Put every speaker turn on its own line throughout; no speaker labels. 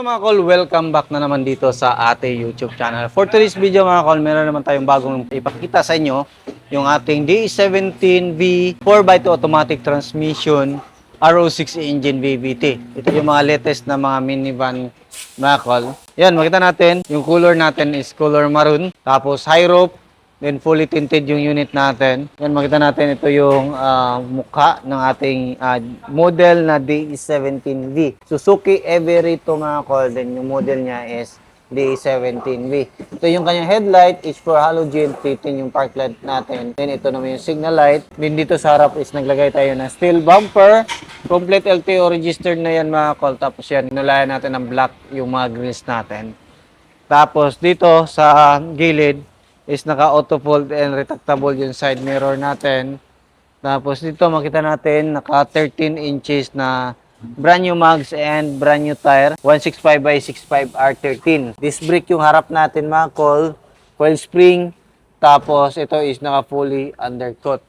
Hello mga call, welcome back na naman dito sa ating YouTube channel. For today's video mga call, meron naman tayong bagong ipakita sa inyo yung ating D17V 4x2 automatic transmission RO6 engine VVT. Ito yung mga latest na mga minivan mga call. Yan, makita natin, yung color natin is color maroon, tapos high roof, then fully tinted yung unit natin. Yan, makita natin ito yung mukha ng ating model na DE17V. Suzuki Everito mga call. Then yung model niya is DE17V. Ito yung kanyang headlight, H4 halogen, 13 yung park light natin. Then ito naman yung signal light. Then dito sa harap is naglagay tayo ng steel bumper. Complete LTO registered na yan mga call. Tapos yan, inulayan natin ng black yung mga grills natin. Tapos dito sa gilid is naka-auto fold and retractable yung side mirror natin. Tapos dito makita natin naka 13 inches na brand new mags and brand new tire. 165 by 65 R13. Disc brake yung harap natin mga call. Coil spring. Tapos ito is naka fully undercut.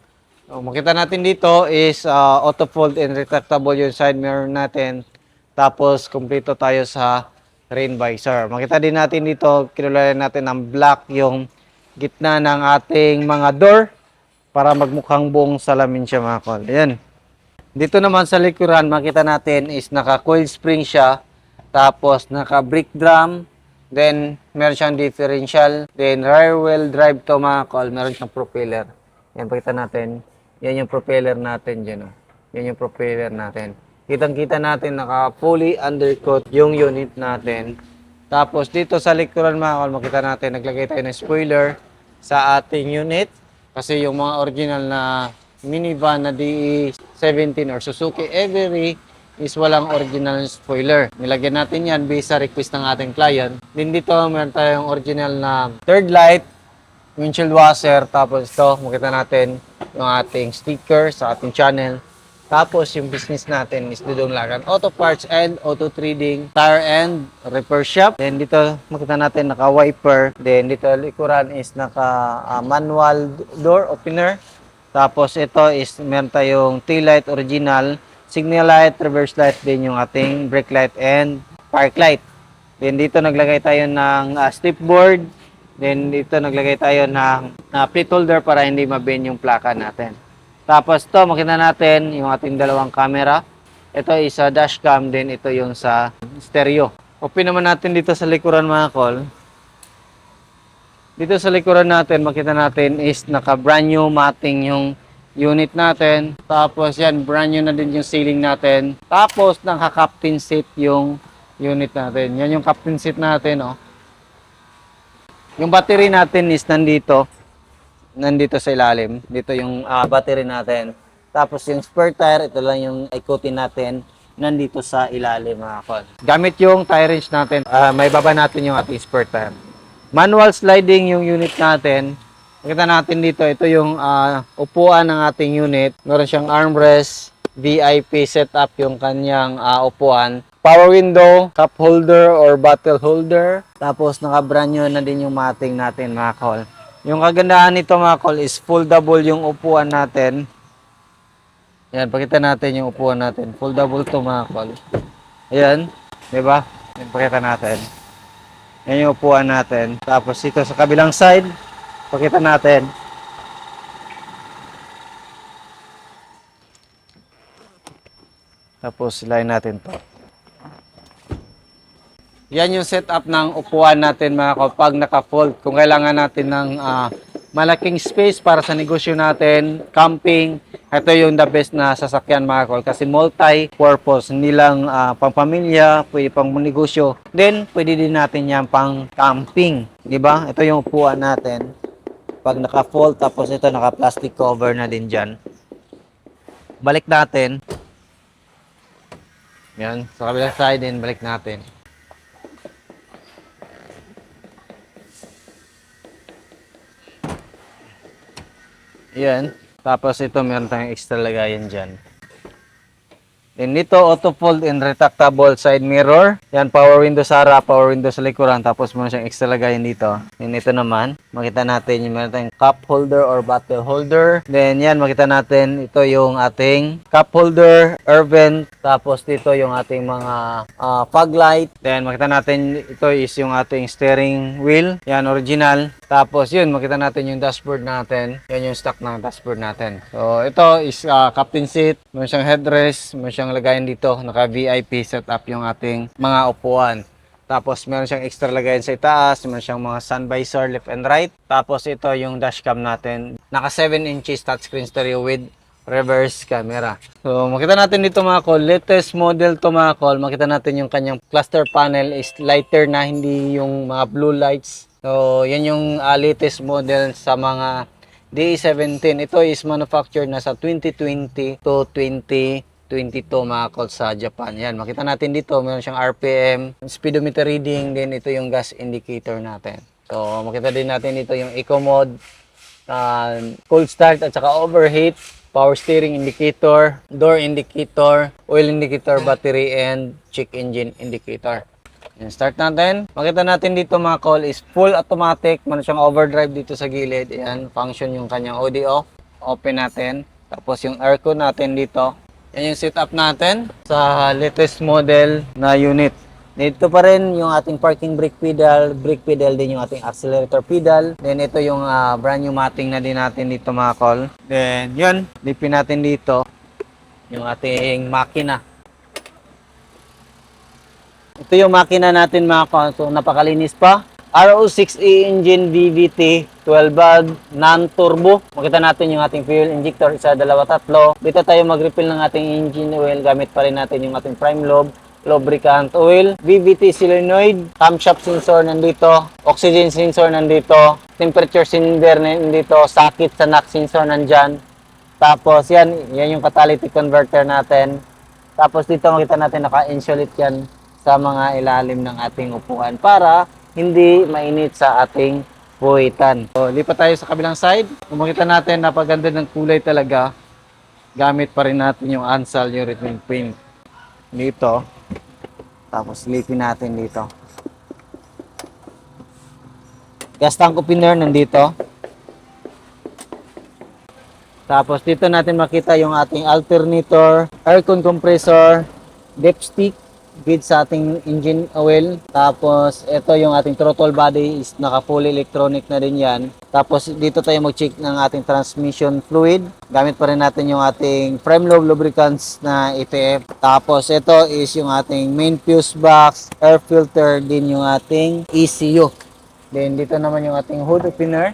So, makita natin dito is auto fold and retractable yung side mirror natin. Tapos kumpleto tayo sa rain visor. Makita din natin dito, kinulayan natin ng black yung gitna ng ating mga door para magmukhang buong salamin siya mga call. Ayan. Dito naman sa likuran, makita natin is naka-coil spring siya. Tapos naka-brake drum. Then meron siyang differential. Then rear wheel drive to mga call. Meron siyang propeller. Yan, pakita natin. Yan yung propeller natin dyan. Oh. Yan yung propeller natin. Kitang-kita natin naka-fully undercut yung unit natin. Tapos dito sa likuran mga call, makita natin naglagay tayo ng spoiler sa ating unit. Kasi yung mga original na minivan na DE17 or Suzuki Every is walang original spoiler. Nilagyan natin yan based sa request ng ating client. Din dito meron tayong original na third light, windshield washer. Tapos ito, makita natin yung ating sticker sa ating channel. Tapos, yung business natin is Dudong Lagan Auto Parts and Auto Trading, Tire and Repair Shop. Then, dito makita natin naka-wiper. Then, dito likuran is naka-manual door opener. Tapos, ito is meron tayong tail light original, signal light, reverse light, din yung ating brake light and park light. Then, dito naglagay tayo ng step board. Then, dito naglagay tayo ng plate holder para hindi mabend yung plaka natin. Tapos to makita natin yung ating dalawang camera. Ito is sa dashcam, din ito yung sa stereo. Open naman natin dito sa likuran mga call. Dito sa likuran natin, makita natin is naka brand new matting yung unit natin. Tapos yan, brand new na din yung ceiling natin. Tapos naka-captain seat yung unit natin. Yan yung captain seat natin, oh. Yung battery natin is nandito sa ilalim. Dito yung battery natin. Tapos yung spare tire, ito lang yung ikutin natin nandito sa ilalim mga call. Gamit yung tire wrench natin, may baba natin yung ating spare tire. Manual sliding yung unit natin. Makita natin dito, ito yung upuan ng ating unit. Meron siyang armrest, VIP setup yung kanyang upuan. Power window, cup holder or bottle holder. Tapos naka-brand new na din yung matting natin mga call. Yung kagandahan nito mga call is foldable yung upuan natin. Yan, pakita natin yung upuan natin. Foldable to mga call. Ayan, di ba? Yan, pakita natin. Yan yung upuan natin. Tapos ito sa kabilang side, pakita natin. Tapos silayin natin to. Yan yung setup ng upuan natin mga kapag naka-fold. Kung kailangan natin ng malaking space para sa negosyo natin, camping, ito yung the best na sasakyan mga kol. Kasi multi-purpose, hindi lang pang-pamilya, pwede pang negosyo. Then, pwede din natin yan pang camping. Diba? Ito yung upuan natin. Pag naka-fold, tapos ito naka-plastic cover na din dyan. Balik natin. Yan, sa kabilang side din, balik natin. Yan. Tapos ito meron tayong extra lagayan dyan. Then dito, auto fold and retractable side mirror. Yan, power window sa harap, power window sa likuran. Tapos meron siyang extra lagayan dito. Then ito naman, makita natin yung meron tayong cup holder or bottle holder. Then yan, makita natin, ito yung ating cup holder, air vent. Tapos dito yung ating mga fog light. Then makita natin, ito is yung ating steering wheel. Yan, original. Tapos yun, makita natin yung dashboard natin. Yan yung stock ng dashboard natin. So ito is captain seat. Meron siyang headrest. Meron siyang lagayan dito. Naka VIP setup yung ating mga upuan. Tapos meron siyang extra lagayan sa itaas. Meron siyang mga sun visor left and right. Tapos ito yung dashcam natin. Naka 7 inches touchscreen stereo with reverse camera. So makita natin dito mga call. Latest model to mga call. Makita natin yung kanyang cluster panel is lighter na, hindi yung mga blue lights. So, yan yung latest model sa mga DE17. Ito is manufactured na sa 2020 to 2022 mga calls sa Japan. Yan, makita natin dito, meron siyang RPM, speedometer reading, then ito yung gas indicator natin. So, makita din natin dito yung eco mode, cold start at saka overheat, power steering indicator, door indicator, oil indicator, battery, and check engine indicator. Start natin. Makita natin dito mga call is full automatic. Meron siyang overdrive dito sa gilid. Ayan, function yung kanyang audio. Open natin. Tapos yung aircon natin dito. Yan yung setup natin sa latest model na unit. Dito pa rin yung ating parking brake pedal din yung ating accelerator pedal. Then ito yung brand new matting na din natin dito mga call. Then yun, lipin natin dito yung ating makina. Ito yung makina natin mga call. So napakalinis pa. RO6E engine VVT 12 valve non-turbo. Makita natin yung ating fuel injector, isa, dalawa, tatlo. Dito tayo mag-refill ng ating engine oil. Gamit pa rin natin yung ating prime lubricant oil, VVT solenoid, camshaft sensor nandito, oxygen sensor nandito, temperature cylinder nandito, sakit sa knock sensor nandyan. Tapos yan yung catalytic converter natin. Tapos dito makita natin naka-insulate yan sa mga ilalim ng ating upuan para hindi mainit sa ating puwitan. So, lipat tayo sa kabilang side. Kung makita natin, napaganda ng kulay talaga. Gamit pa rin natin yung Ansal urethane paint dito. Tapos, lipin natin dito. Gas tank opener nandito. Tapos, dito natin makita yung ating alternator, aircon compressor, dipstick, gauge sa ating engine oil. Tapos, ito yung ating throttle body is naka-fully electronic na din yan. Tapos, dito tayo mag-check ng ating transmission fluid. Gamit pa rin natin yung ating prime lobe lubricants na ETF. Tapos, ito is yung ating main fuse box, air filter, din yung ating ECU. Then, dito naman yung ating hood opener.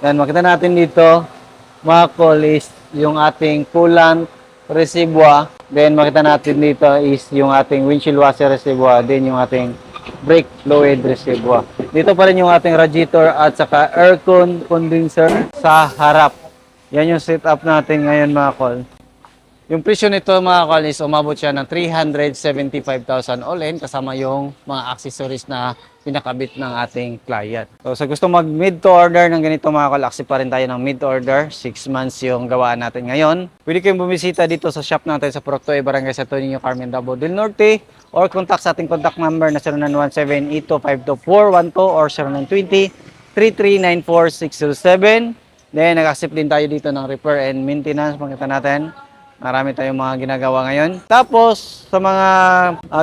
Yan, makita natin dito, mga call is yung ating coolant reservoir. Then makita natin dito is yung ating windshield washer reservoir. Then yung ating brake fluid reservoir. Dito pa rin yung ating radiator at saka aircon condenser sa harap. Yan yung setup natin ngayon mga call. Yung presyo nito mga call is umabot siya ng 375,000 all-in kasama yung mga accessories na pinakabit ng ating client. So sa gusto mag mid to order ng ganito mga call, accept pa rin tayo ng mid to order. 6 months yung gawaan natin ngayon. Pwede kayong bumisita dito sa shop natin sa Procto, Barangay Santo Niño, Carmen, Davao del Norte, or contact sa ating contact number na 0917-8252-412 or 0920-3394-607. Then nag-accept din tayo dito ng repair and maintenance. Makita natin, marami tayong mga ginagawa ngayon. Tapos, sa mga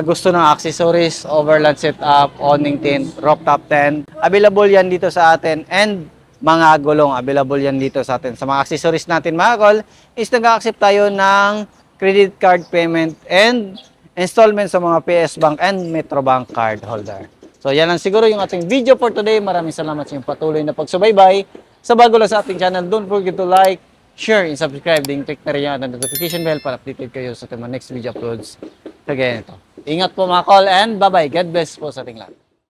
gusto ng accessories, overland setup, awning tint, rooftop tent, available yan dito sa atin. And mga gulong, available yan dito sa atin. Sa mga accessories natin mga call, is nag-accept tayo ng credit card payment and installment sa mga PS Bank and Metrobank card holder. So, yan lang siguro yung ating video for today. Maraming salamat sa inyong patuloy na pagsubaybay. Sa bago lang sa ating channel, don't forget to like, share, and subscribe. Then click na rin yung notification bell para updated kayo sa ating next video uploads. So, ganyan ito. Ingat po mga call and bye-bye. God bless po sa ating lahat.